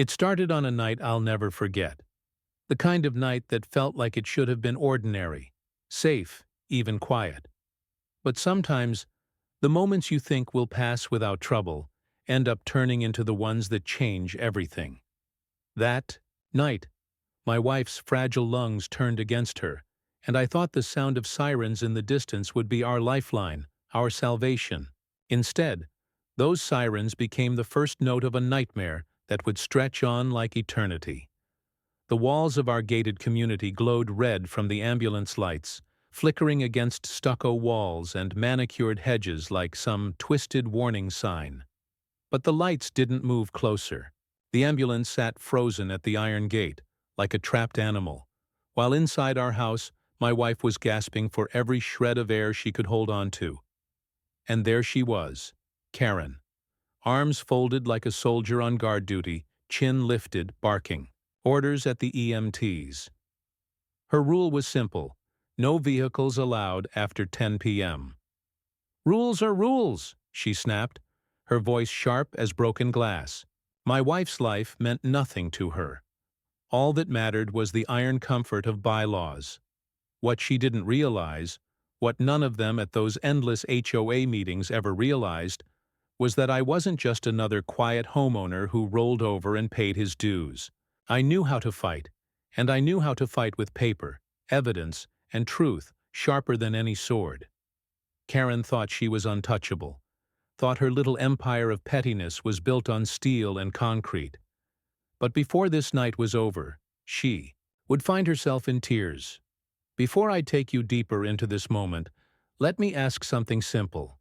It started on a night I'll never forget. The kind of night that felt like it should have been ordinary, safe, even quiet. But sometimes, the moments you think will pass without trouble end up turning into the ones that change everything. That night, my wife's fragile lungs turned against her, and I thought the sound of sirens in the distance would be our lifeline, our salvation. Instead, those sirens became the first note of a nightmare that would stretch on like eternity. The walls of our gated community glowed red from the ambulance lights, flickering against stucco walls and manicured hedges like some twisted warning sign. But the lights didn't move closer. The ambulance sat frozen at the iron gate, like a trapped animal, while inside our house, my wife was gasping for every shred of air she could hold on to. And there she was, Karen, arms folded like a soldier on guard duty, chin lifted, barking orders at the EMTs. Her rule was simple: no vehicles allowed after 10 p.m. "Rules are rules," she snapped, her voice sharp as broken glass. My wife's life meant nothing to her. All that mattered was the iron comfort of bylaws. What she didn't realize, what none of them at those endless HOA meetings ever realized, was that I wasn't just another quiet homeowner who rolled over and paid his dues. I knew how to fight, and I knew how to fight with paper, evidence, and truth sharper than any sword. Karen thought she was untouchable, thought her little empire of pettiness was built on steel and concrete. But before this night was over, she would find herself in tears. Before I take you deeper into this moment, let me ask something simple.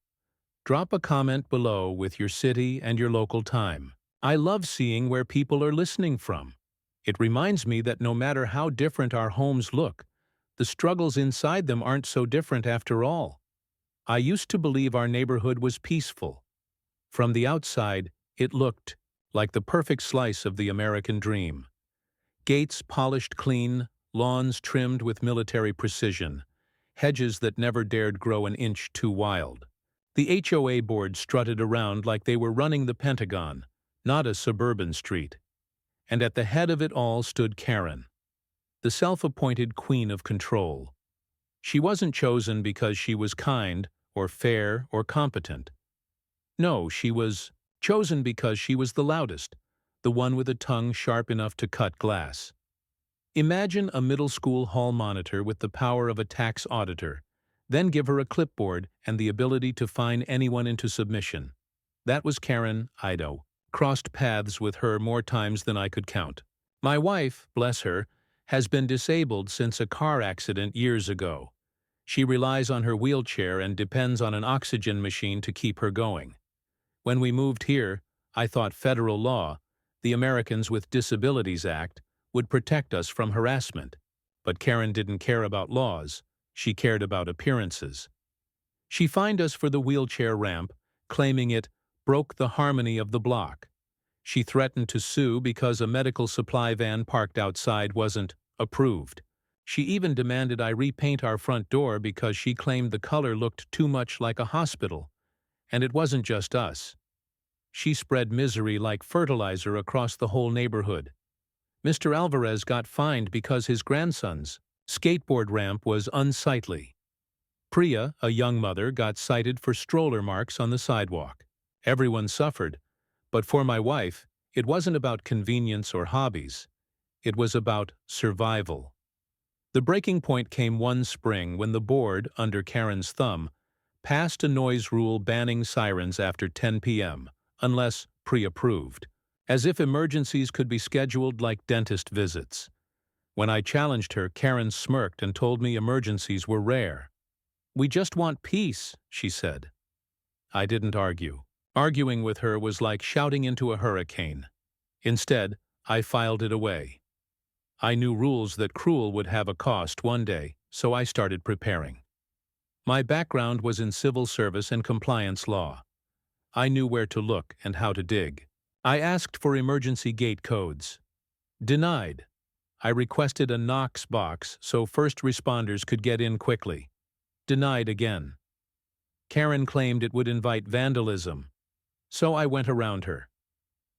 Drop a comment below with your city and your local time. I love seeing where people are listening from. It reminds me that no matter how different our homes look, the struggles inside them aren't so different after all. I used to believe our neighborhood was peaceful. From the outside, it looked like the perfect slice of the American dream. Gates polished clean, lawns trimmed with military precision, hedges that never dared grow an inch too wild. The HOA board strutted around like they were running the Pentagon, not a suburban street. And at the head of it all stood Karen, the self-appointed queen of control. She wasn't chosen because she was kind or fair or competent. No, she was chosen because she was the loudest, the one with a tongue sharp enough to cut glass. Imagine a middle school hall monitor with the power of a tax auditor, then give her a clipboard and the ability to fine anyone into submission. That was Karen Ido. Crossed paths with her more times than I could count. My wife, bless her, has been disabled since a car accident years ago. She relies on her wheelchair and depends on an oxygen machine to keep her going. When we moved here, I thought federal law, the Americans with Disabilities Act, would protect us from harassment. But Karen didn't care about laws. She cared about appearances. She fined us for the wheelchair ramp, claiming it broke the harmony of the block. She threatened to sue because a medical supply van parked outside wasn't approved. She even demanded I repaint our front door because she claimed the color looked too much like a hospital. And it wasn't just us. She spread misery like fertilizer across the whole neighborhood. Mr. Alvarez got fined because his grandson's skateboard ramp was unsightly. Priya, a young mother, got cited for stroller marks on the sidewalk. Everyone suffered, but for my wife, it wasn't about convenience or hobbies. It was about survival. The breaking point came one spring when the board, under Karen's thumb, passed a noise rule banning sirens after 10 p.m., unless pre-approved, as if emergencies could be scheduled like dentist visits. When I challenged her, Karen smirked and told me emergencies were rare. "We just want peace," she said. I didn't argue. Arguing with her was like shouting into a hurricane. Instead, I filed it away. I knew rules that cruel would have a cost one day, so I started preparing. My background was in civil service and compliance law. I knew where to look and how to dig. I asked for emergency gate codes. Denied. I requested a Knox box so first responders could get in quickly. Denied again. Karen claimed it would invite vandalism. So I went around her.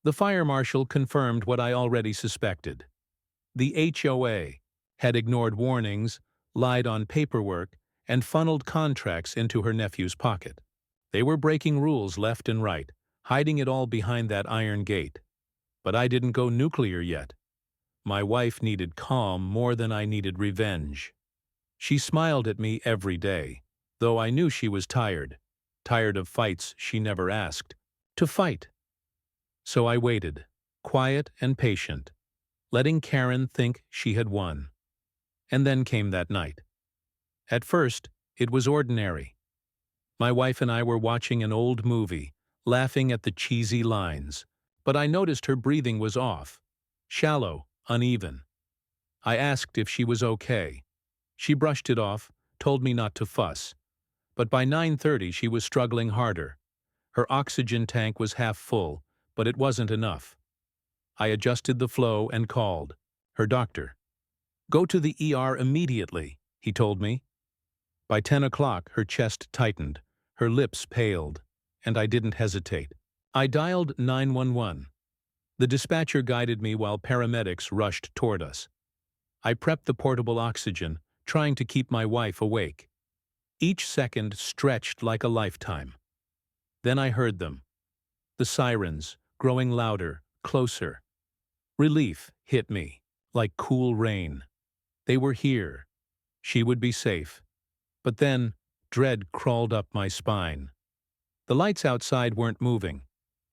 The fire marshal confirmed what I already suspected. The HOA had ignored warnings, lied on paperwork, and funneled contracts into her nephew's pocket. They were breaking rules left and right, hiding it all behind that iron gate. But I didn't go nuclear yet. My wife needed calm more than I needed revenge. She smiled at me every day, though I knew she was tired of fights she never asked to fight. So I waited, quiet and patient, letting Karen think she had won. And then came that night. At first, it was ordinary. My wife and I were watching an old movie, laughing at the cheesy lines, but I noticed her breathing was off, shallow, uneven. I asked if she was okay. She brushed it off, told me not to fuss. But by 9:30 she was struggling harder. Her oxygen tank was half full, but it wasn't enough. I adjusted the flow and called her doctor. "Go to the ER immediately," he told me. By 10 o'clock her chest tightened, her lips paled, and I didn't hesitate. I dialed 911. The dispatcher guided me while paramedics rushed toward us. I prepped the portable oxygen, trying to keep my wife awake. Each second stretched like a lifetime. Then I heard them. The sirens, growing louder, closer. Relief hit me, like cool rain. They were here. She would be safe. But then, dread crawled up my spine. The lights outside weren't moving.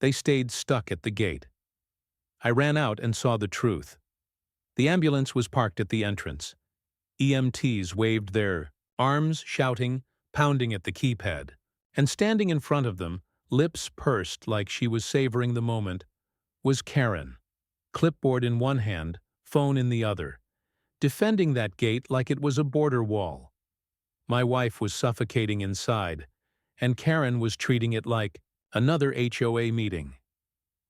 They stayed stuck at the gate. I ran out and saw the truth. The ambulance was parked at the entrance. EMTs waved their arms, shouting, pounding at the keypad. And standing in front of them, lips pursed like she was savoring the moment, was Karen. Clipboard in one hand, phone in the other, defending that gate like it was a border wall. My wife was suffocating inside, and Karen was treating it like another HOA meeting.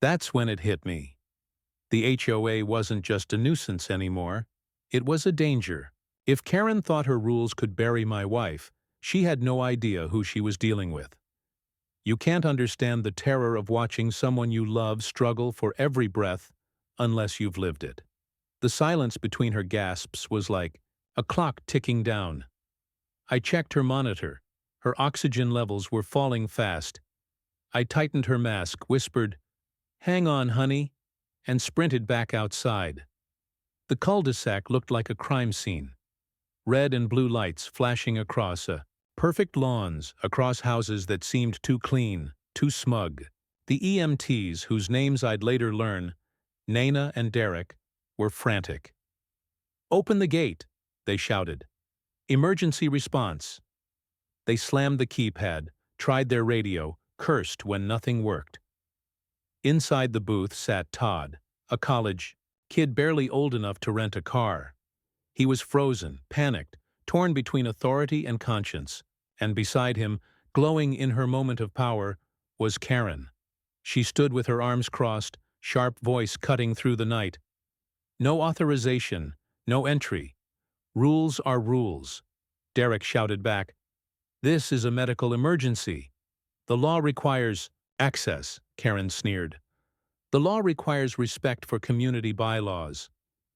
That's when it hit me. The HOA wasn't just a nuisance anymore. It was a danger. If Karen thought her rules could bury my wife, she had no idea who she was dealing with. You can't understand the terror of watching someone you love struggle for every breath unless you've lived it. The silence between her gasps was like a clock ticking down. I checked her monitor. Her oxygen levels were falling fast. I tightened her mask, whispered, "Hang on, honey," and sprinted back outside. The cul-de-sac looked like a crime scene. Red and blue lights flashing across perfect lawns, across houses that seemed too clean, too smug. The EMTs, whose names I'd later learn, Nana and Derek, were frantic. "Open the gate," they shouted. "Emergency response." They slammed the keypad, tried their radio, cursed when nothing worked. Inside the booth sat Todd, a college kid barely old enough to rent a car. He was frozen, panicked, torn between authority and conscience, and beside him, glowing in her moment of power, was Karen. She stood with her arms crossed, sharp voice cutting through the night. "No authorization, no entry. Rules are rules." Derek shouted back, "This is a medical emergency. The law requires access," Karen sneered. "The law requires respect for community bylaws.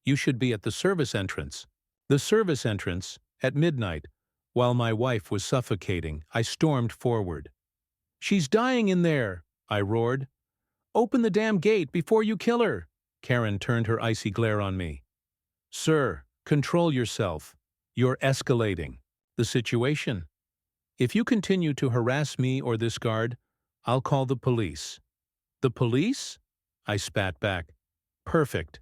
You should be at the service entrance." The service entrance, at midnight, while my wife was suffocating, I stormed forward. "She's dying in there," I roared. "Open the damn gate before you kill her." Karen turned her icy glare on me. "Sir, control yourself. You're escalating the situation. If you continue to harass me or this guard, I'll call the police." "The police?" I spat back. "Perfect.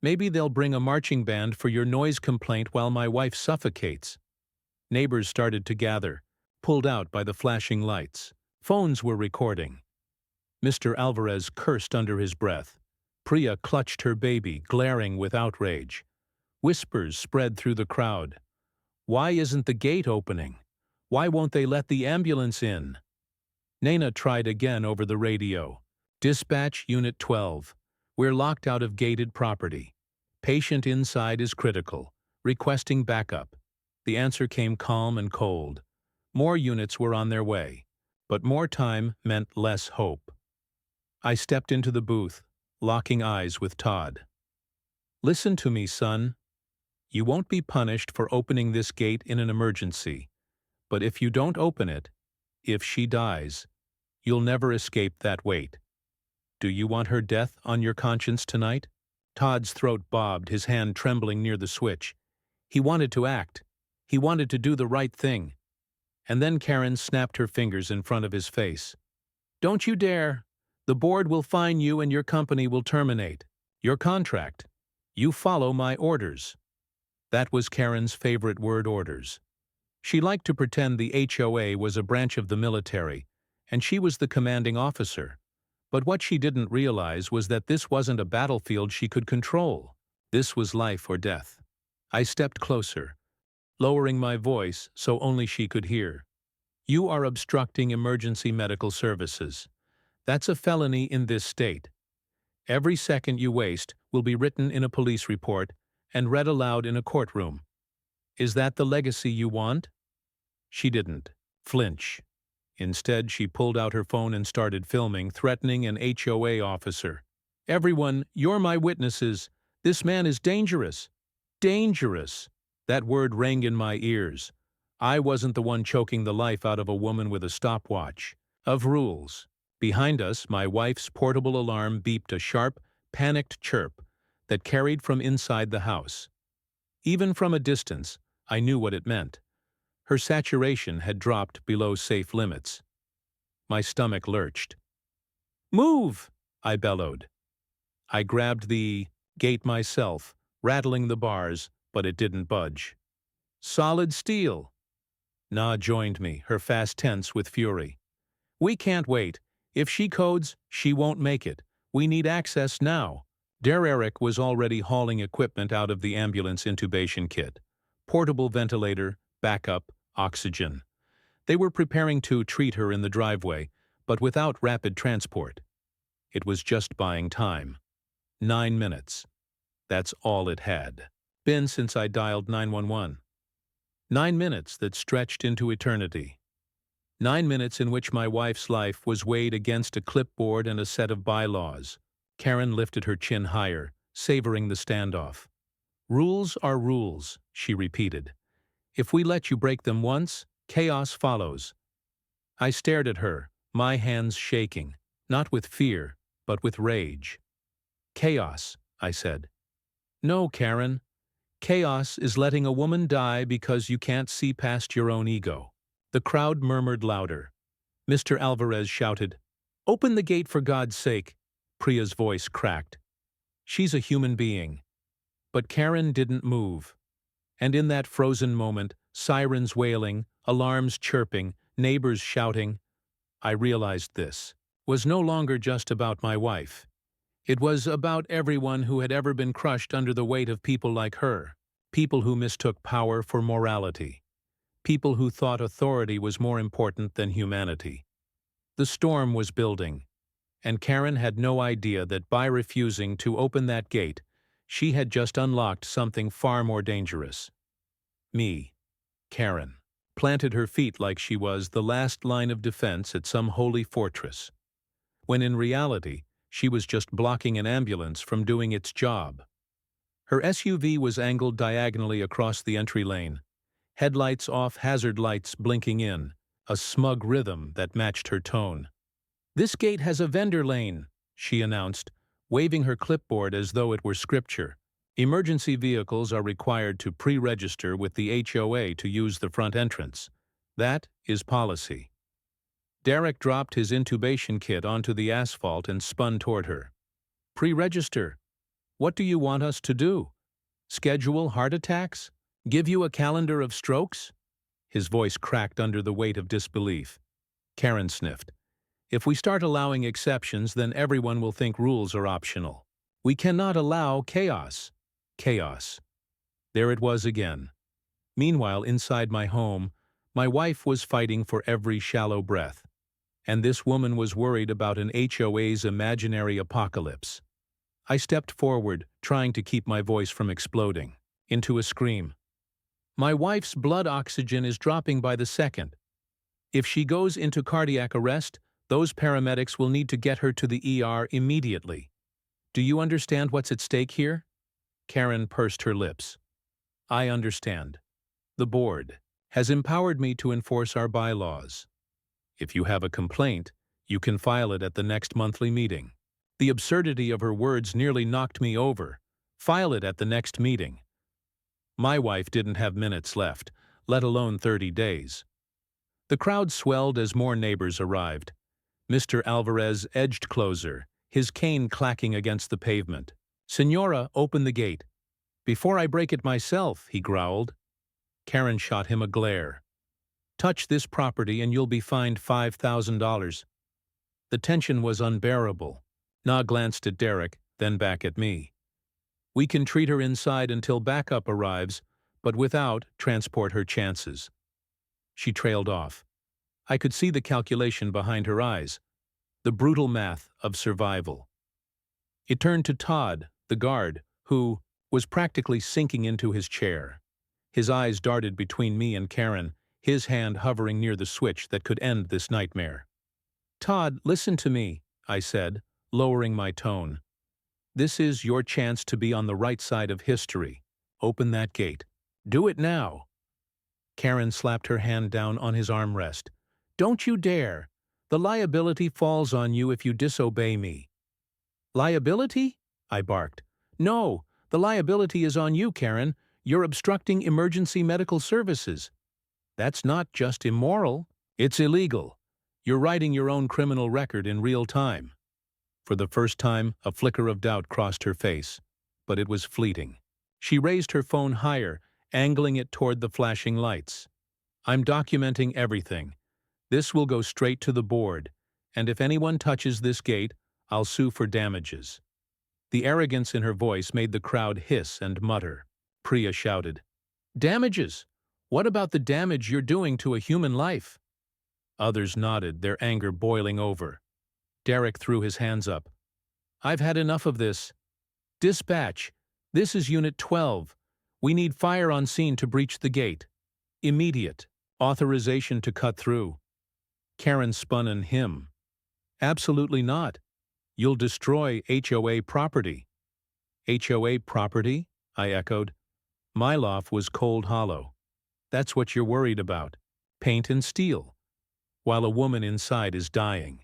Maybe they'll bring a marching band for your noise complaint while my wife suffocates." Neighbors started to gather, pulled out by the flashing lights. Phones were recording. Mr. Alvarez cursed under his breath. Priya clutched her baby, glaring with outrage. Whispers spread through the crowd. "Why isn't the gate opening? Why won't they let the ambulance in?" Nana tried again over the radio. "Dispatch Unit 12. We're locked out of gated property. Patient inside is critical. Requesting backup." The answer came calm and cold. More units were on their way, but more time meant less hope. I stepped into the booth, locking eyes with Todd. "Listen to me, son. You won't be punished for opening this gate in an emergency, but if you don't open it, if she dies, you'll never escape that weight. Do you want her death on your conscience tonight?" Todd's throat bobbed, his hand trembling near the switch. He wanted to act. He wanted to do the right thing. And then Karen snapped her fingers in front of his face. "Don't you dare! The board will fine you and your company will terminate your contract. You follow my orders." That was Karen's favorite word, orders. She liked to pretend the HOA was a branch of the military, and she was the commanding officer. But what she didn't realize was that this wasn't a battlefield she could control. This was life or death. I stepped closer, lowering my voice so only she could hear. "You are obstructing emergency medical services. That's a felony in this state. Every second you waste will be written in a police report and read aloud in a courtroom. Is that the legacy you want?" She didn't flinch. Instead, she pulled out her phone and started filming, threatening an HOA officer. "Everyone, you're my witnesses. This man is dangerous. Dangerous." That word rang in my ears. I wasn't the one choking the life out of a woman with a stopwatch. Of rules. Behind us, my wife's portable alarm beeped a sharp, panicked chirp that carried from inside the house. Even from a distance, I knew what it meant. Her saturation had dropped below safe limits. My stomach lurched. "Move!" I bellowed. I grabbed the gate myself, rattling the bars, but it didn't budge. "Solid steel." Na joined me, her face tense with fury. "We can't wait. If she codes, she won't make it. We need access now." Derek was already hauling equipment out of the ambulance intubation kit. Portable ventilator, backup, oxygen. They were preparing to treat her in the driveway, but without rapid transport. It was just buying time. 9 minutes. That's all it had been since I dialed 911. 9 minutes that stretched into eternity. 9 minutes in which my wife's life was weighed against a clipboard and a set of bylaws. Karen lifted her chin higher, savoring the standoff. "Rules are rules," she repeated. "If we let you break them once, chaos follows." I stared at her, my hands shaking, not with fear, but with rage. "Chaos," I said. "No, Karen. Chaos is letting a woman die because you can't see past your own ego." The crowd murmured louder. Mr. Alvarez shouted, "Open the gate for God's sake." Priya's voice cracked. "She's a human being." But Karen didn't move. And in that frozen moment, sirens wailing, alarms chirping, neighbors shouting, I realized this was no longer just about my wife. It was about everyone who had ever been crushed under the weight of people like her, people who mistook power for morality, people who thought authority was more important than humanity. The storm was building, and Karen had no idea that by refusing to open that gate, she had just unlocked something far more dangerous. Me, Karen, planted her feet like she was the last line of defense at some holy fortress, when in reality, she was just blocking an ambulance from doing its job. Her SUV was angled diagonally across the entry lane, headlights off, hazard lights blinking in, a smug rhythm that matched her tone. "This gate has a vendor lane," she announced, waving her clipboard as though it were scripture. "Emergency vehicles are required to pre-register with the HOA to use the front entrance. That is policy." Derek dropped his intubation kit onto the asphalt and spun toward her. "Pre-register? What do you want us to do? Schedule heart attacks? Give you a calendar of strokes?" His voice cracked under the weight of disbelief. Karen sniffed. "If we start allowing exceptions, then everyone will think rules are optional. We cannot allow chaos." Chaos. There it was again. Meanwhile, inside my home, my wife was fighting for every shallow breath. And this woman was worried about an HOA's imaginary apocalypse. I stepped forward, trying to keep my voice from exploding into a scream. "My wife's blood oxygen is dropping by the second. If she goes into cardiac arrest, those paramedics will need to get her to the ER immediately. Do you understand what's at stake here? Karen pursed her lips. I understand. The board has empowered me to enforce our bylaws. If you have a complaint, you can file it at the next monthly meeting. The absurdity of her words nearly knocked me over. File it at the next meeting. My wife didn't have minutes left, let alone 30 days. The crowd swelled as more neighbors arrived. Mr. Alvarez edged closer, his cane clacking against the pavement. Senora, open the gate. Before I break it myself, he growled. Karen shot him a glare. Touch this property and you'll be fined $5,000. The tension was unbearable. Na glanced at Derek, then back at me. We can treat her inside until backup arrives, but without, transport her chances. She trailed off. I could see the calculation behind her eyes, the brutal math of survival. It turned to Todd, the guard, who was practically sinking into his chair. His eyes darted between me and Karen, his hand hovering near the switch that could end this nightmare. Todd, listen to me, I said, lowering my tone. This is your chance to be on the right side of history. Open that gate. Do it now. Karen slapped her hand down on his armrest. Don't you dare. The liability falls on you if you disobey me. Liability? I barked. No, the liability is on you, Karen. You're obstructing emergency medical services. That's not just immoral, it's illegal. You're writing your own criminal record in real time. For the first time, a flicker of doubt crossed her face, but it was fleeting. She raised her phone higher, angling it toward the flashing lights. I'm documenting everything. This will go straight to the board, and if anyone touches this gate, I'll sue for damages. The arrogance in her voice made the crowd hiss and mutter. Priya shouted, Damages? What about the damage you're doing to a human life? Others nodded, their anger boiling over. Derek threw his hands up. I've had enough of this. Dispatch. This is Unit 12. We need fire on scene to breach the gate. Immediate. Authorization to cut through. Karen spun on him. Absolutely not. You'll destroy HOA property. HOA property? I echoed. My loft was cold hollow. That's what you're worried about. Paint and steel. While a woman inside is dying.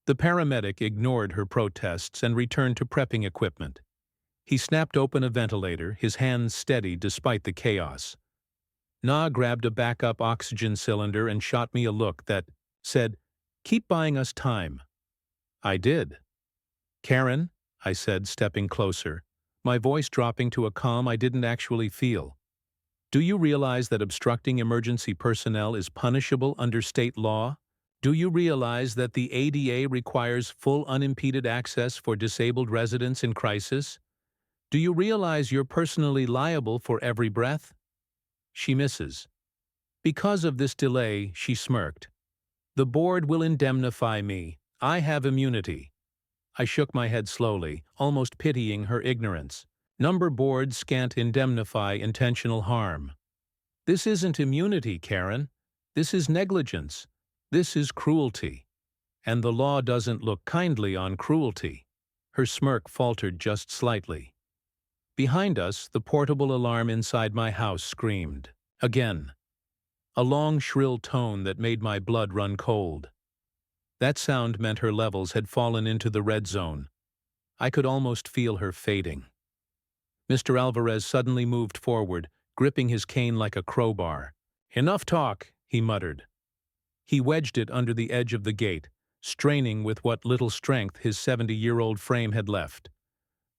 The paramedic ignored her protests and returned to prepping equipment. He snapped open a ventilator, his hands steady despite the chaos. Na grabbed a backup oxygen cylinder and shot me a look that said, Keep buying us time. I did. Karen, I said, stepping closer, my voice dropping to a calm I didn't actually feel. Do you realize that obstructing emergency personnel is punishable under state law? Do you realize that the ADA requires full unimpeded access for disabled residents in crisis? Do you realize you're personally liable for every breath? She misses. Because of this delay, she smirked. The board will indemnify me. I have immunity. I shook my head slowly, almost pitying her ignorance. Number boards can't indemnify intentional harm. This isn't immunity, Karen. This is negligence. This is cruelty. And the law doesn't look kindly on cruelty. Her smirk faltered just slightly. Behind us, the portable alarm inside my house screamed. Again. A long, shrill tone that made my blood run cold. That sound meant her levels had fallen into the red zone. I could almost feel her fading. Mr. Alvarez suddenly moved forward, gripping his cane like a crowbar. Enough talk, he muttered. He wedged it under the edge of the gate, straining with what little strength his 70-year-old frame had left.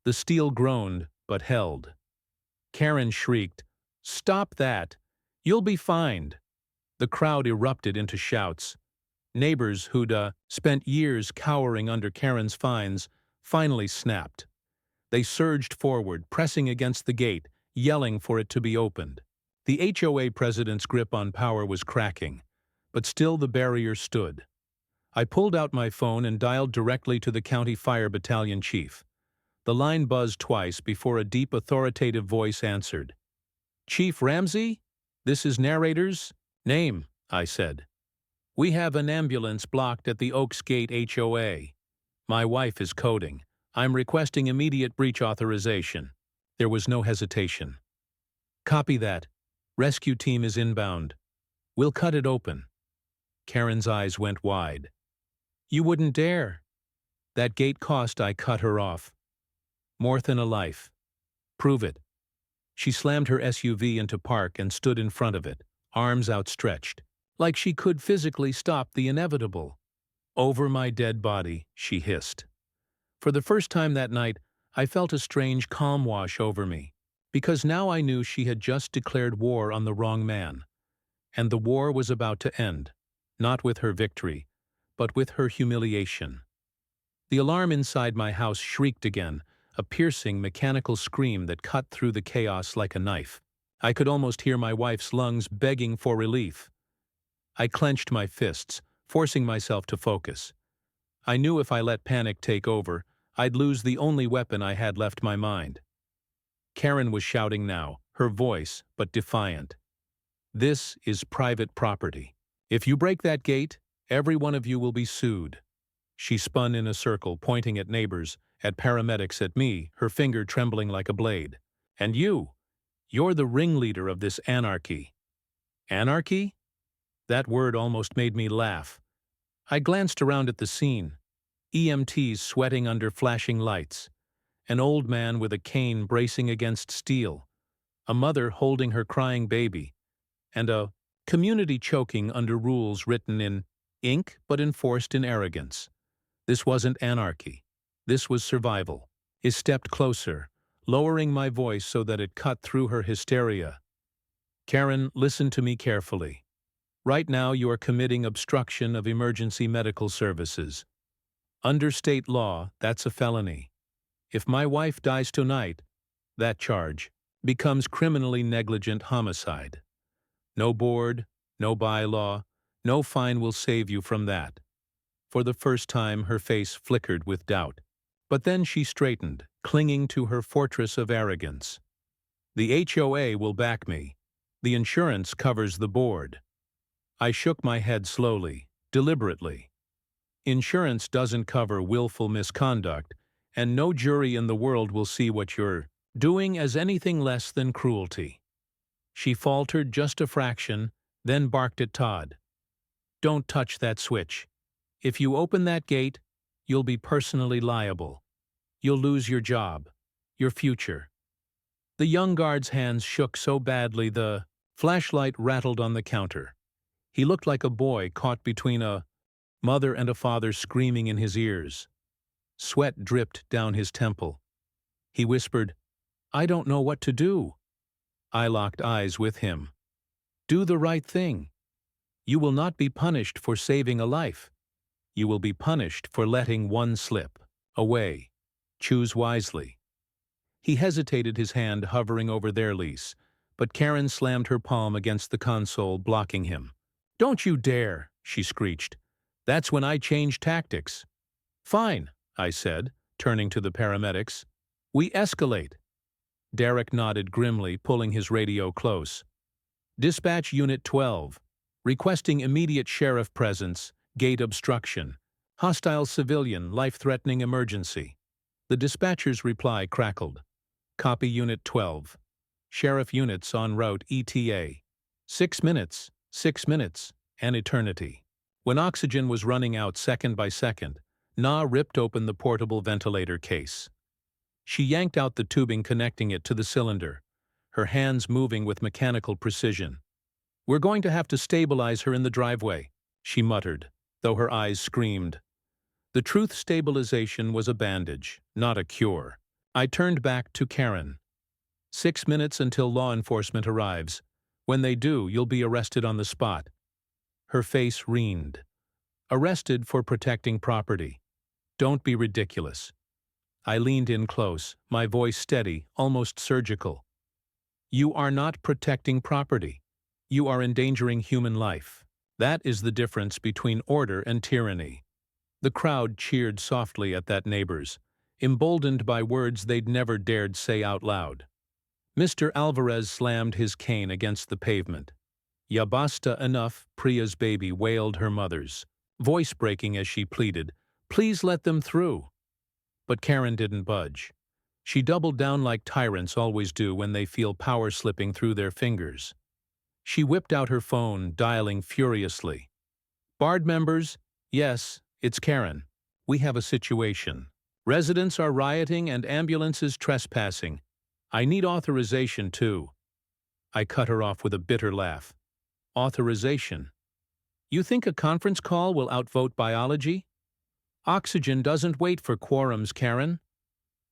The steel groaned, but held. Karen shrieked, Stop that! You'll be fined! The crowd erupted into shouts. Neighbors who'd spent years cowering under Karen's fines finally snapped. They surged forward, pressing against the gate, yelling for it to be opened. The HOA president's grip on power was cracking, but still the barrier stood. I pulled out my phone and dialed directly to the county fire battalion chief. The line buzzed twice before a deep authoritative voice answered. Chief Ramsey? This is narrator's name, I said. We have an ambulance blocked at the Oaks Gate HOA. My wife is coding. I'm requesting immediate breach authorization. There was no hesitation. Copy that. Rescue team is inbound. We'll cut it open. Karen's eyes went wide. You wouldn't dare. That gate cost I cut her off. More than a life. Prove it. She slammed her SUV into park and stood in front of it, arms outstretched, like she could physically stop the inevitable. Over my dead body, she hissed. For the first time that night, I felt a strange calm wash over me, because now I knew she had just declared war on the wrong man. And the war was about to end, not with her victory, but with her humiliation. The alarm inside my house shrieked again, a piercing, mechanical scream that cut through the chaos like a knife. I could almost hear my wife's lungs begging for relief. I clenched my fists, forcing myself to focus. I knew if I let panic take over, I'd lose the only weapon I had left, my mind. Karen was shouting now, her voice, but defiant. This is private property. If you break that gate, every one of you will be sued. She spun in a circle, pointing at neighbors, at paramedics, at me, her finger trembling like a blade. And you're the ringleader of this anarchy. Anarchy? That word almost made me laugh. I glanced around at the scene. EMTs sweating under flashing lights. An old man with a cane bracing against steel. A mother holding her crying baby. And a community choking under rules written in ink but enforced in arrogance. This wasn't anarchy. This was survival. I stepped closer, lowering my voice so that it cut through her hysteria. Karen, listen to me carefully. Right now you are committing obstruction of emergency medical services. Under state law, that's a felony. If my wife dies tonight, that charge becomes criminally negligent homicide. No board, no bylaw, no fine will save you from that. For the first time, her face flickered with doubt. But then she straightened, clinging to her fortress of arrogance. The HOA will back me. The insurance covers the board. I shook my head slowly, deliberately. Insurance doesn't cover willful misconduct, and no jury in the world will see what you're doing as anything less than cruelty. She faltered just a fraction, then barked at Todd. Don't touch that switch. If you open that gate, you'll be personally liable. You'll lose your job, your future. The young guard's hands shook so badly the flashlight rattled on the counter. He looked like a boy caught between a mother and a father screaming in his ears. Sweat dripped down his temple. He whispered, I don't know what to do. I locked eyes with him. Do the right thing. You will not be punished for saving a life. You will be punished for letting one slip away. Choose wisely. He hesitated, his hand hovering over their lease, but Karen slammed her palm against the console, blocking him. Don't you dare, she screeched. That's when I changed tactics. Fine, I said, turning to the paramedics. We escalate. Derek nodded grimly, pulling his radio close. Dispatch Unit 12. Requesting immediate sheriff presence, gate obstruction. Hostile civilian, life-threatening emergency. The dispatcher's reply crackled. Copy Unit 12. Sheriff units en route ETA. 6 minutes, an eternity. When oxygen was running out second by second, Na ripped open the portable ventilator case. She yanked out the tubing connecting it to the cylinder, her hands moving with mechanical precision. We're going to have to stabilize her in the driveway, she muttered, though her eyes screamed. The truth, stabilization was a bandage, not a cure. I turned back to Karen. 6 minutes until law enforcement arrives. When they do, you'll be arrested on the spot. Her face wrined. Arrested for protecting property. Don't be ridiculous. I leaned in close, my voice steady, almost surgical. You are not protecting property. You are endangering human life. That is the difference between order and tyranny. The crowd cheered softly at that neighbors, emboldened by words they'd never dared say out loud. Mr. Alvarez slammed his cane against the pavement. Ya basta, enough, Priya's baby wailed, her mother's voice breaking as she pleaded, please let them through. But Karen didn't budge. She doubled down like tyrants always do when they feel power slipping through their fingers. She whipped out her phone, dialing furiously. "Board members, yes, it's Karen. We have a situation. Residents are rioting and ambulances trespassing. I need authorization, too." I cut her off with a bitter laugh. "Authorization? You think a conference call will outvote biology? Oxygen doesn't wait for quorums, Karen."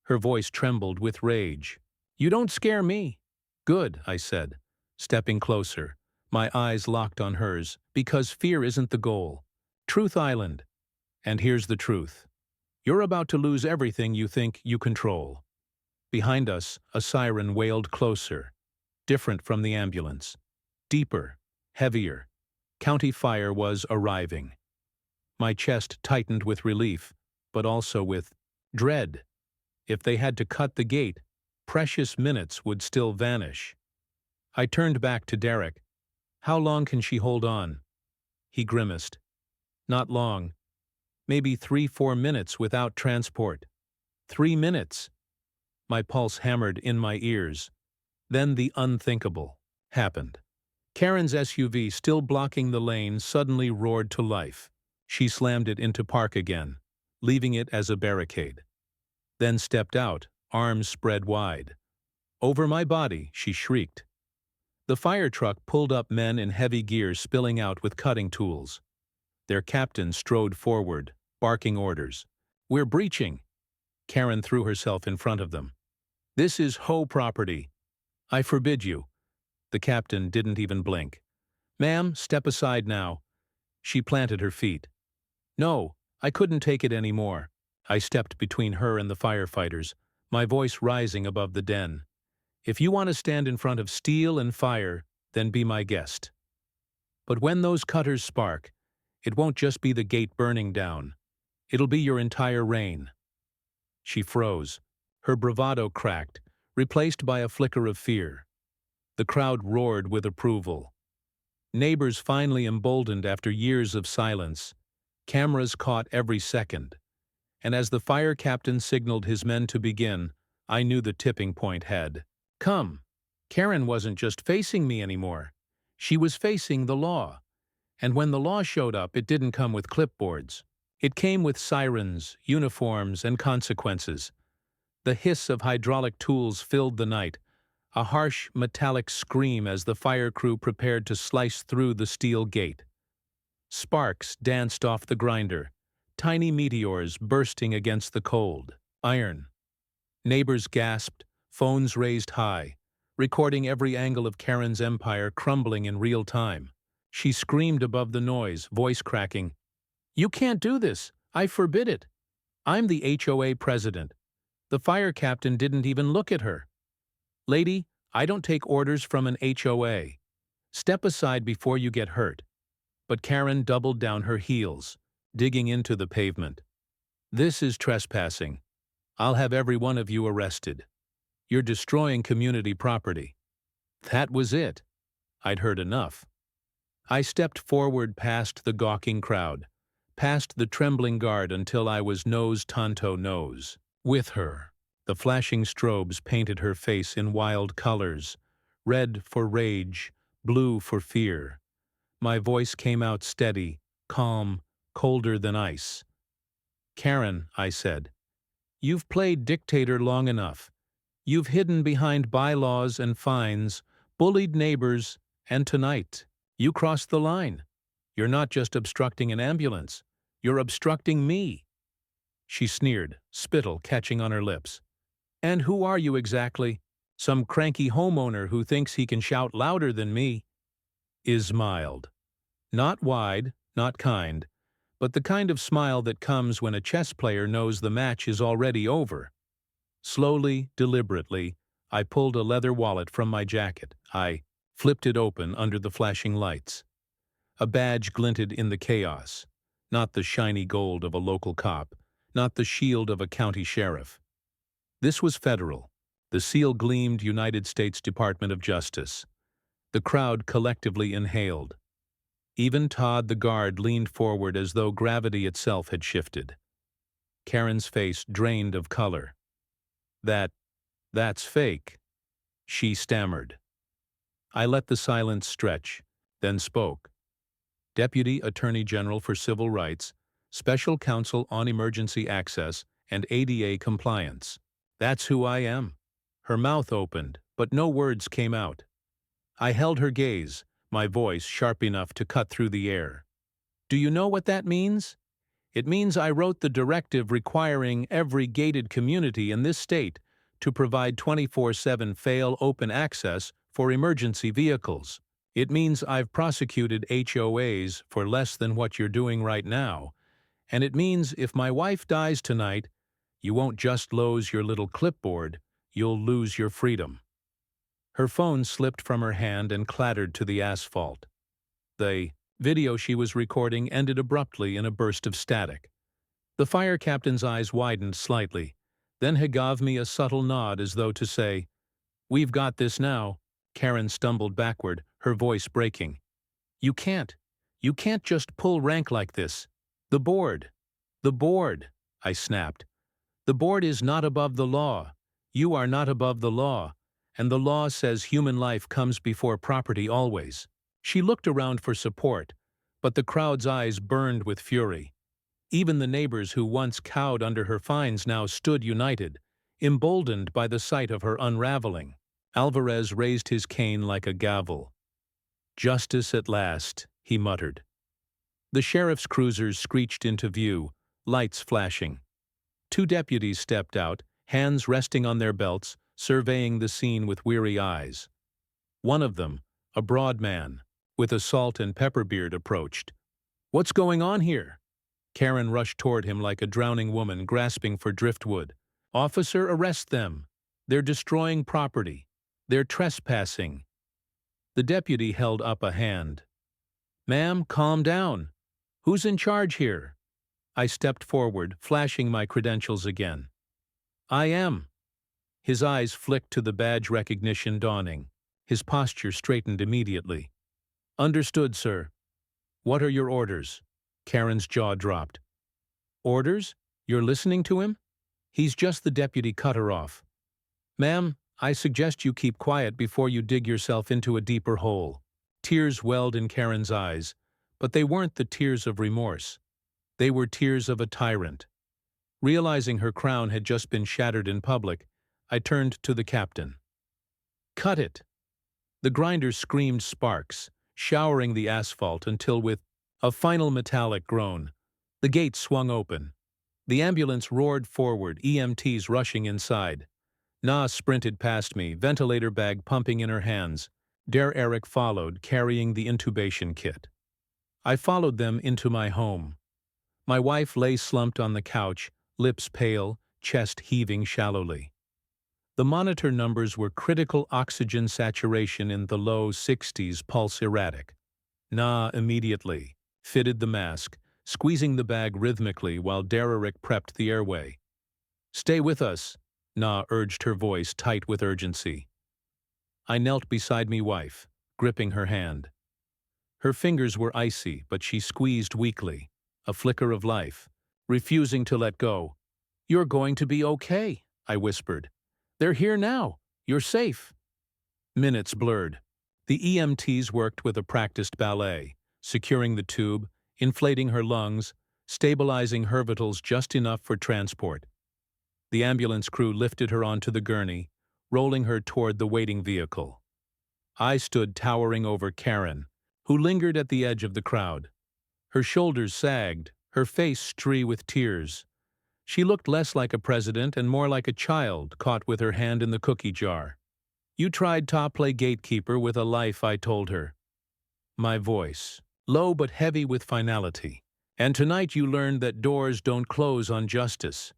Her voice trembled with rage. "You don't scare me." "Good," I said, stepping closer, my eyes locked on hers, because fear isn't the goal. Truth Island. And here's the truth. You're about to lose everything you think you control. Behind us, a siren wailed closer, different from the ambulance. Deeper, heavier. County fire was arriving. My chest tightened with relief, but also with dread. If they had to cut the gate, precious minutes would still vanish. I turned back to Derek. "How long can she hold on?" He grimaced. "Not long. Maybe 3-4 minutes without transport." 3 minutes! My pulse hammered in my ears. Then the unthinkable happened. Karen's SUV, still blocking the lane, suddenly roared to life. She slammed it into park again, leaving it as a barricade. Then stepped out, arms spread wide. "Over my body," she shrieked. The fire truck pulled up, men in heavy gear spilling out with cutting tools. Their captain strode forward, barking orders. "We're breaching." Karen threw herself in front of them. "This is HO property. I forbid you." The captain didn't even blink. "Ma'am, step aside now." She planted her feet. "No, I couldn't take it anymore." I stepped between her and the firefighters, my voice rising above the din. "If you want to stand in front of steel and fire, then be my guest. But when those cutters spark, it won't just be the gate burning down. It'll be your entire reign." She froze. Her bravado cracked, replaced by a flicker of fear. The crowd roared with approval. Neighbors finally emboldened after years of silence. Cameras caught every second. And as the fire captain signaled his men to begin, I knew the tipping point had come. Karen wasn't just facing me anymore. She was facing the law. And when the law showed up, it didn't come with clipboards. It came with sirens, uniforms, and consequences. The hiss of hydraulic tools filled the night, a harsh, metallic scream as the fire crew prepared to slice through the steel gate. Sparks danced off the grinder, tiny meteors bursting against the cold iron. Neighbors gasped, phones raised high, recording every angle of Karen's empire crumbling in real time. She screamed above the noise, voice cracking. "You can't do this! I forbid it! I'm the HOA president." The fire captain didn't even look at her. "Lady, I don't take orders from an HOA. Step aside before you get hurt." But Karen doubled down her heels, digging into the pavement. "This is trespassing. I'll have every one of you arrested. You're destroying community property." That was it. I'd heard enough. I stepped forward past the gawking crowd, past the trembling guard until I was nose-to-nose with her. The flashing strobes painted her face in wild colors, red for rage, blue for fear. My voice came out steady, calm, colder than ice. "Karen," I said, "you've played dictator long enough. You've hidden behind bylaws and fines, bullied neighbors, and tonight, you crossed the line. You're not just obstructing an ambulance. You're obstructing me." She sneered, spittle catching on her lips. "And who are you exactly? Some cranky homeowner who thinks he can shout louder than me?" Smiled. Not wide, not kind, but the kind of smile that comes when a chess player knows the match is already over. Slowly, deliberately, I pulled a leather wallet from my jacket. I flipped it open under the flashing lights. A badge glinted in the chaos. Not the shiny gold of a local cop, not the shield of a county sheriff. This was federal. The seal gleamed United States Department of Justice. The crowd collectively inhaled. Even Todd the guard leaned forward as though gravity itself had shifted. Karen's face drained of color. That's fake, she stammered. I let the silence stretch, then spoke. Deputy Attorney General for Civil Rights, Special Counsel on Emergency Access and ADA Compliance. That's who I am. Her mouth opened, but no words came out. I held her gaze, my voice sharp enough to cut through the air. Do you know what that means? It means I wrote the directive requiring every gated community in this state to provide 24/7 fail open access for emergency vehicles. It means I've prosecuted HOAs for less than what you're doing right now, and it means if my wife dies tonight, you won't just lose your little clipboard, you'll lose your freedom. Her phone slipped from her hand and clattered to the asphalt. The video she was recording ended abruptly in a burst of static. The fire captain's eyes widened slightly, then he gave me a subtle nod as though to say, "We've got this now." Karen stumbled backward, her voice breaking. You can't just pull rank like this. The board, I snapped. The board is not above the law. You are not above the law, and the law says human life comes before property always. She looked around for support, but the crowd's eyes burned with fury. Even the neighbors who once cowed under her fines now stood united, emboldened by the sight of her unraveling. Alvarez raised his cane like a gavel. Justice at last, he muttered. The sheriff's cruisers screeched into view, lights flashing. Two deputies stepped out, hands resting on their belts, surveying the scene with weary eyes. One of them, a broad man, with a salt and pepper beard, approached. What's going on here? Karen rushed toward him like a drowning woman grasping for driftwood. Officer, arrest them. They're destroying property. They're trespassing. The deputy held up a hand. Ma'am, calm down. Who's in charge here? I stepped forward, flashing my credentials again. I am. His eyes flicked to the badge recognition dawning. His posture straightened immediately. Understood, sir. What are your orders? Karen's jaw dropped. Orders? You're listening to him? He's just the deputy cut her off. Ma'am, I suggest you keep quiet before you dig yourself into a deeper hole. Tears welled in Karen's eyes, but they weren't the tears of remorse. They were tears of a tyrant. Realizing her crown had just been shattered in public, I turned to the captain. Cut it! The grinder screamed sparks, showering the asphalt until with a final metallic groan, the gate swung open. The ambulance roared forward, EMTs rushing inside. Na sprinted past me, ventilator bag pumping in her hands. Der Eric followed, carrying the intubation kit. I followed them into my home. My wife lay slumped on the couch, lips pale, chest heaving shallowly. The monitor numbers were critical oxygen saturation in the low 60s, pulse erratic. Na immediately fitted the mask, squeezing the bag rhythmically while Dererick prepped the airway. Stay with us, Na urged, her voice tight with urgency. I knelt beside me wife, gripping her hand. Her fingers were icy, but she squeezed weakly, a flicker of life, refusing to let go. You're going to be okay, I whispered. They're here now. You're safe. Minutes blurred. The EMTs worked with a practiced ballet, securing the tube, inflating her lungs, stabilizing her vitals just enough for transport. The ambulance crew lifted her onto the gurney, rolling her toward the waiting vehicle. I stood towering over Karen, who lingered at the edge of the crowd. Her shoulders sagged, her face streaked with tears. She looked less like a president and more like a child caught with her hand in the cookie jar. You tried to play gatekeeper with a life, I told her. My voice, low but heavy with finality. And tonight you learned that doors don't close on justice.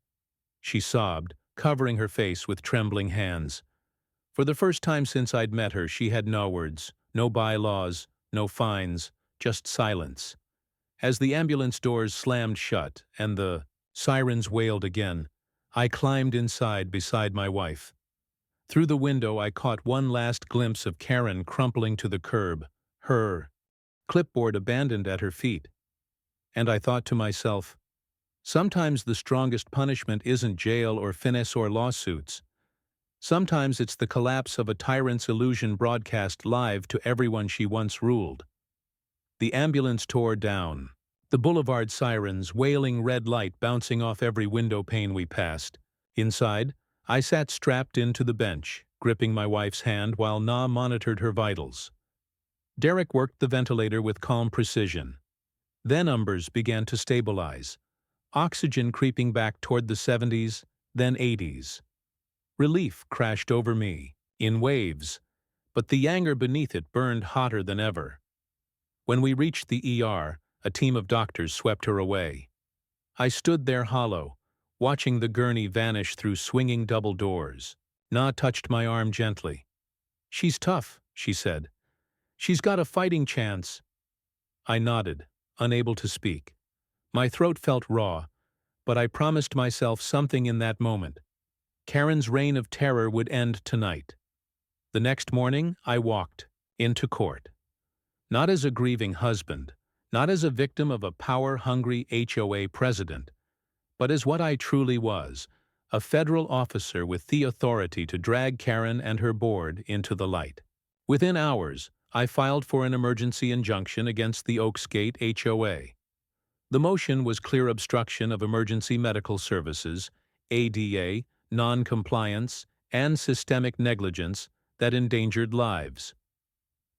She sobbed, covering her face with trembling hands. For the first time since I'd met her, she had no words, no bylaws, no fines, just silence. As the ambulance doors slammed shut and the sirens wailed again, I climbed inside beside my wife. Through the window I caught one last glimpse of Karen crumpling to the curb, her clipboard abandoned at her feet. And I thought to myself, Sometimes the strongest punishment isn't jail or finesse or lawsuits. Sometimes it's the collapse of a tyrant's illusion broadcast live to everyone she once ruled. The ambulance tore down. The boulevard sirens, wailing red light bouncing off every window pane we passed. Inside, I sat strapped into the bench, gripping my wife's hand while Na monitored her vitals. Derek worked the ventilator with calm precision. Then numbers began to stabilize. Oxygen creeping back toward the 70s, then 80s. Relief crashed over me, in waves, but the anger beneath it burned hotter than ever. When we reached the ER, a team of doctors swept her away. I stood there hollow, watching the gurney vanish through swinging double doors. Na touched my arm gently. "She's tough," she said. "She's got a fighting chance." I nodded, unable to speak. My throat felt raw, but I promised myself something in that moment. Karen's reign of terror would end tonight. The next morning, I walked into court. Not as a grieving husband, not as a victim of a power-hungry HOA president, but as what I truly was, a federal officer with the authority to drag Karen and her board into the light. Within hours, I filed for an emergency injunction against the Oaksgate HOA. The motion was clear obstruction of emergency medical services, ADA, non-compliance, and systemic negligence that endangered lives.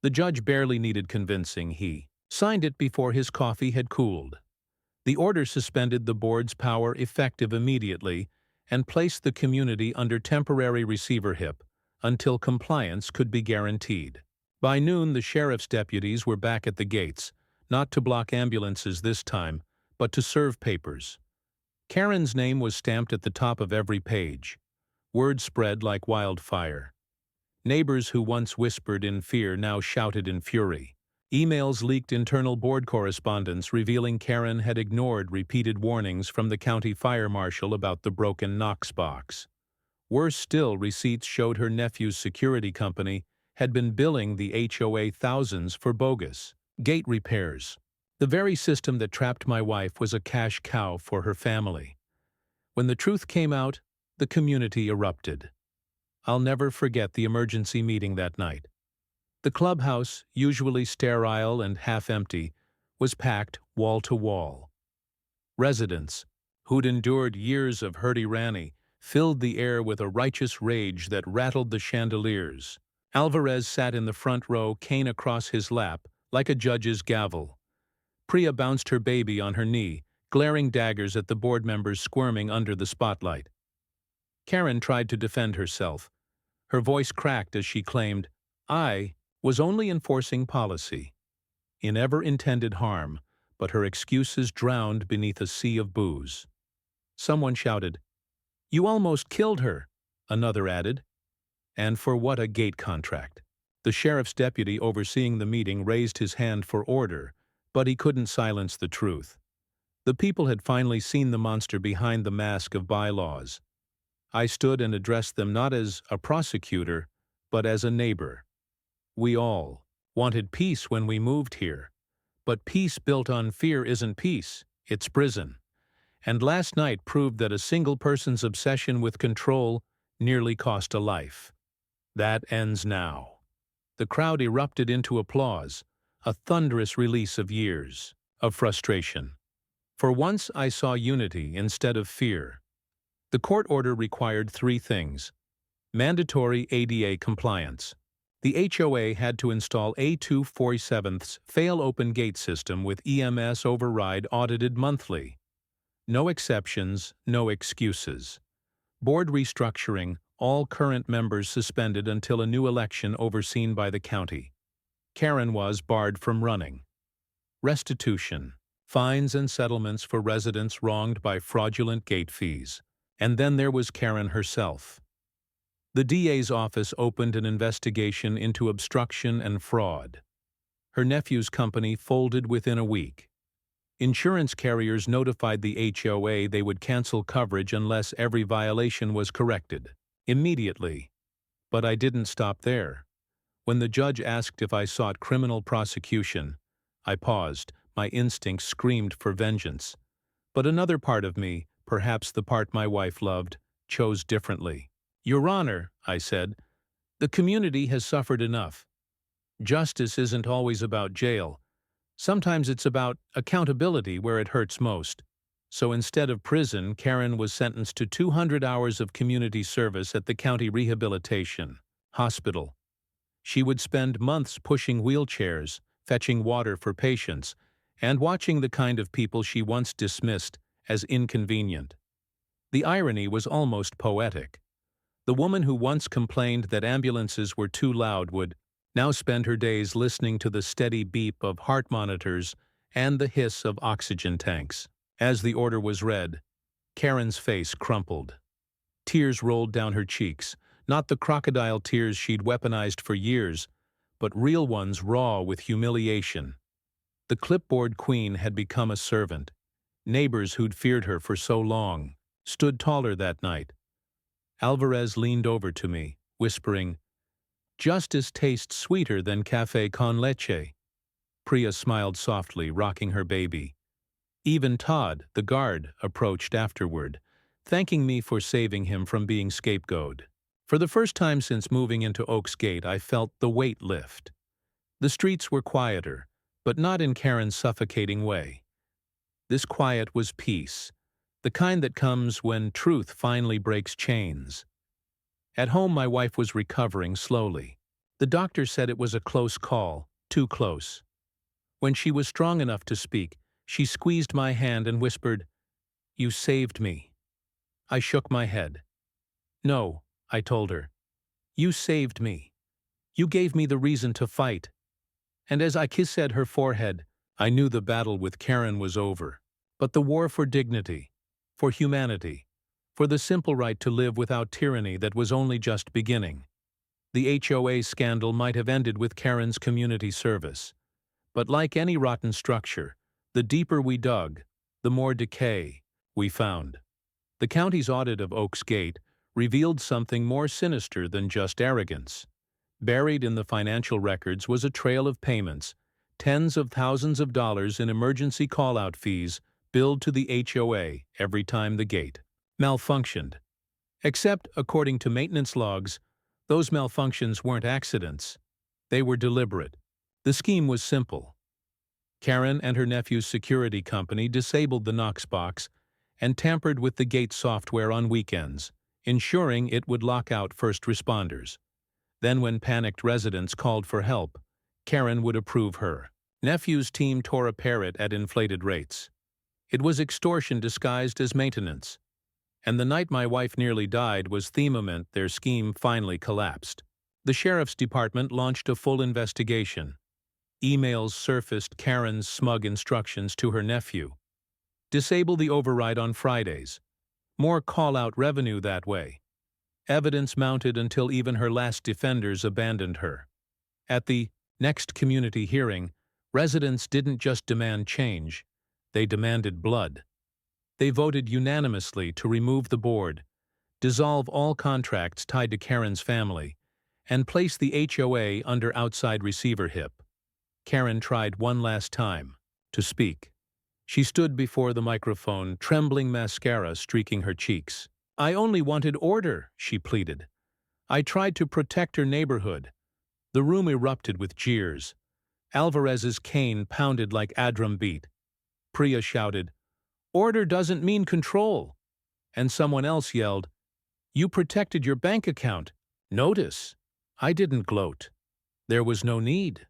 The judge barely needed convincing. He signed it before his coffee had cooled. The order suspended the board's power effective immediately and placed the community under temporary receivership until compliance could be guaranteed. By noon, the sheriff's deputies were back at the gates, not to block ambulances this time, but to serve papers. Karen's name was stamped at the top of every page. Word spread like wildfire. Neighbors who once whispered in fear now shouted in fury. Emails leaked internal board correspondence revealing Karen had ignored repeated warnings from the county fire marshal about the broken Knox box. Worse still, receipts showed her nephew's security company had been billing the HOA thousands for bogus gate repairs. The very system that trapped my wife was a cash cow for her family. When the truth came out, the community erupted. I'll never forget the emergency meeting that night. The clubhouse, usually sterile and half-empty, was packed wall to wall. Residents, who'd endured years of hurdy-ranny, filled the air with a righteous rage that rattled the chandeliers. Alvarez sat in the front row, cane across his lap, like a judge's gavel. Priya bounced her baby on her knee, glaring daggers at the board members squirming under the spotlight. Karen tried to defend herself. Her voice cracked as she claimed, "I was only enforcing policy." In never intended harm, but her excuses drowned beneath a sea of booze. Someone shouted, "You almost killed her," another added. And for what a gate contract. The sheriff's deputy overseeing the meeting raised his hand for order, but he couldn't silence the truth. The people had finally seen the monster behind the mask of bylaws. I stood and addressed them not as a prosecutor, but as a neighbor. We all wanted peace when we moved here, but peace built on fear isn't peace, it's prison. And last night proved that a single person's obsession with control nearly cost a life. That ends now. The crowd erupted into applause, a thunderous release of years of frustration. For once I saw unity instead of fear. The court order required 3 things. Mandatory ADA compliance. The HOA had to install a 247 fail-open gate system with EMS override audited monthly. No exceptions, no excuses. Board restructuring, all current members suspended until a new election overseen by the county. Karen was barred from running. Restitution, fines and settlements for residents wronged by fraudulent gate fees. And then there was Karen herself. The DA's office opened an investigation into obstruction and fraud. Her nephew's company folded within a week. Insurance carriers notified the HOA they would cancel coverage unless every violation was corrected. Immediately. But I didn't stop there. When the judge asked if I sought criminal prosecution, I paused. My instincts screamed for vengeance. But another part of me, perhaps the part my wife loved, chose differently. "Your Honor," I said, "the community has suffered enough. Justice isn't always about jail. Sometimes it's about accountability where it hurts most." So instead of prison, Karen was sentenced to 200 hours of community service at the county rehabilitation hospital. She would spend months pushing wheelchairs, fetching water for patients, and watching the kind of people she once dismissed as inconvenient. The irony was almost poetic. The woman who once complained that ambulances were too loud would now spend her days listening to the steady beep of heart monitors and the hiss of oxygen tanks. As the order was read, Karen's face crumpled. Tears rolled down her cheeks, not the crocodile tears she'd weaponized for years, but real ones raw with humiliation. The clipboard queen had become a servant. Neighbors who'd feared her for so long stood taller that night. Alvarez leaned over to me, whispering, "Justice tastes sweeter than café con leche." Priya smiled softly, rocking her baby. Even Todd, the guard, approached afterward, thanking me for saving him from being scapegoated. For the first time since moving into Oaks Gate, I felt the weight lift. The streets were quieter, but not in Karen's suffocating way. This quiet was peace, the kind that comes when truth finally breaks chains. At home, my wife was recovering slowly. The doctor said it was a close call, too close. When she was strong enough to speak, she squeezed my hand and whispered, "You saved me." I shook my head. "No," I told her. "You saved me. You gave me the reason to fight." And as I kissed her forehead, I knew the battle with Karen was over. But the war for dignity, for humanity, for the simple right to live without tyranny that was only just beginning. The HOA scandal might have ended with Karen's community service. But like any rotten structure, the deeper we dug, the more decay we found. The county's audit of Oaks Gate revealed something more sinister than just arrogance. Buried in the financial records was a trail of payments, tens of thousands of dollars in emergency call-out fees billed to the HOA every time the gate malfunctioned. Except, according to maintenance logs, those malfunctions weren't accidents. They were deliberate. The scheme was simple. Karen and her nephew's security company disabled the Knox box and tampered with the gate software on weekends, ensuring it would lock out first responders. Then when panicked residents called for help, Karen would approve her nephew's team tore a parrot at inflated rates. It was extortion disguised as maintenance. And the night my wife nearly died was the moment their scheme finally collapsed. The sheriff's department launched a full investigation. Emails surfaced Karen's smug instructions to her nephew. Disable the override on Fridays. More call-out revenue that way. Evidence mounted until even her last defenders abandoned her. At the next community hearing, residents didn't just demand change, they demanded blood. They voted unanimously to remove the board, dissolve all contracts tied to Karen's family, and place the HOA under outside receivership. Karen tried one last time to speak. She stood before the microphone, trembling mascara streaking her cheeks. "I only wanted order," she pleaded. "I tried to protect her neighborhood." The room erupted with jeers. Alvarez's cane pounded like a drum beat. Priya shouted, "Order doesn't mean control." And someone else yelled, "You protected your bank account. Notice." I didn't gloat. There was no need.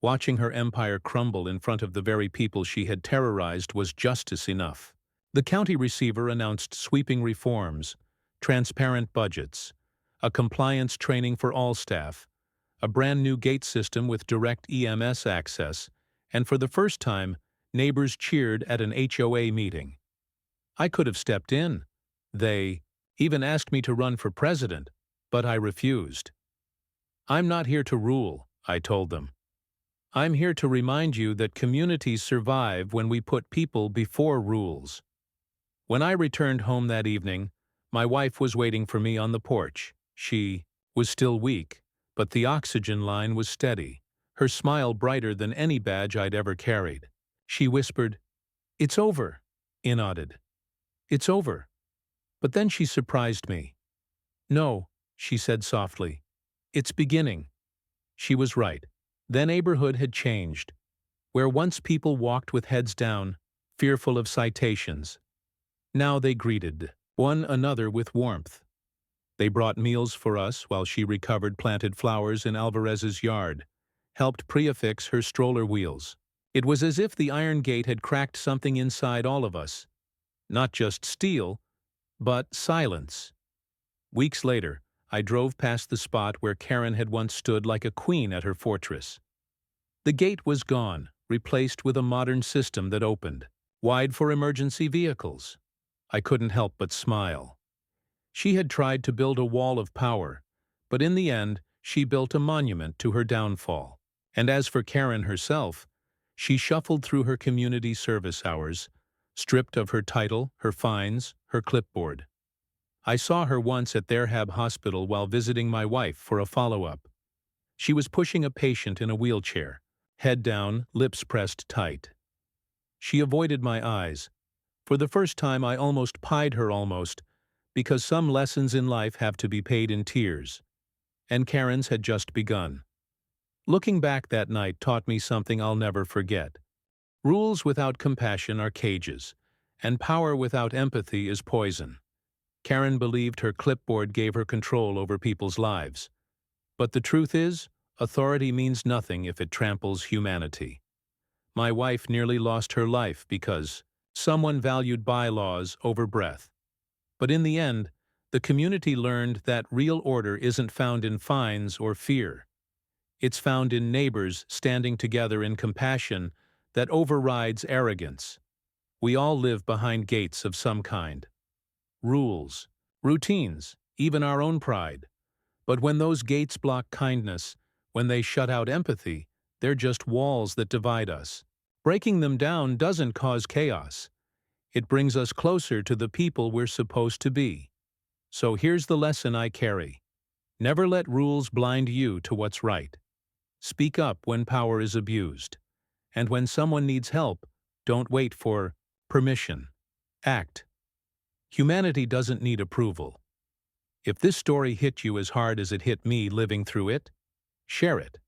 Watching her empire crumble in front of the very people she had terrorized was justice enough. The county receiver announced sweeping reforms, transparent budgets, a compliance training for all staff, a brand new gate system with direct EMS access, and for the first time, neighbors cheered at an HOA meeting. I could have stepped in. They even asked me to run for president, but I refused. "I'm not here to rule," I told them. "I'm here to remind you that communities survive when we put people before rules." When I returned home that evening, my wife was waiting for me on the porch. She was still weak, but the oxygen line was steady, her smile brighter than any badge I'd ever carried. She whispered, "It's over. nodded. It's over. But then she surprised me. No, she said softly. It's beginning. She was right. The neighborhood had changed. Where once people walked with heads down, fearful of citations, now they greeted one another with warmth. They brought meals for us while she recovered planted flowers in Alvarez's yard, helped pre-affix her stroller wheels. It was as if the iron gate had cracked something inside all of us. Not just steel, but silence. Weeks later, I drove past the spot where Karen had once stood like a queen at her fortress. The gate was gone, replaced with a modern system that opened, wide for emergency vehicles. I couldn't help but smile. She had tried to build a wall of power, but in the end, she built a monument to her downfall. And as for Karen herself, she shuffled through her community service hours, stripped of her title, her fines, her clipboard. I saw her once at their HAB hospital while visiting my wife for a follow-up. She was pushing a patient in a wheelchair, head down, lips pressed tight. She avoided my eyes. For the first time I almost pied her because some lessons in life have to be paid in tears. And Karen's had just begun. Looking back that night taught me something I'll never forget. Rules without compassion are cages, and power without empathy is poison. Karen believed her clipboard gave her control over people's lives. But the truth is, authority means nothing if it tramples humanity. My wife nearly lost her life because someone valued bylaws over breath. But in the end, the community learned that real order isn't found in fines or fear. It's found in neighbors standing together in compassion that overrides arrogance. We all live behind gates of some kind. Rules, routines, even our own pride. But when those gates block kindness, when they shut out empathy, they're just walls that divide us. Breaking them down doesn't cause chaos. It brings us closer to the people we're supposed to be. So here's the lesson I carry. Never let rules blind you to what's right. Speak up when power is abused. And when someone needs help, don't wait for permission. Act. Humanity doesn't need approval. If this story hit you as hard as it hit me living through it, share it.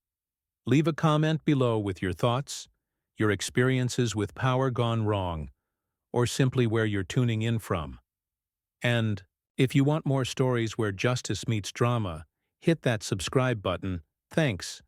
Leave a comment below with your thoughts, your experiences with power gone wrong, or simply where you're tuning in from. And if you want more stories where justice meets drama, hit that subscribe button. Thanks.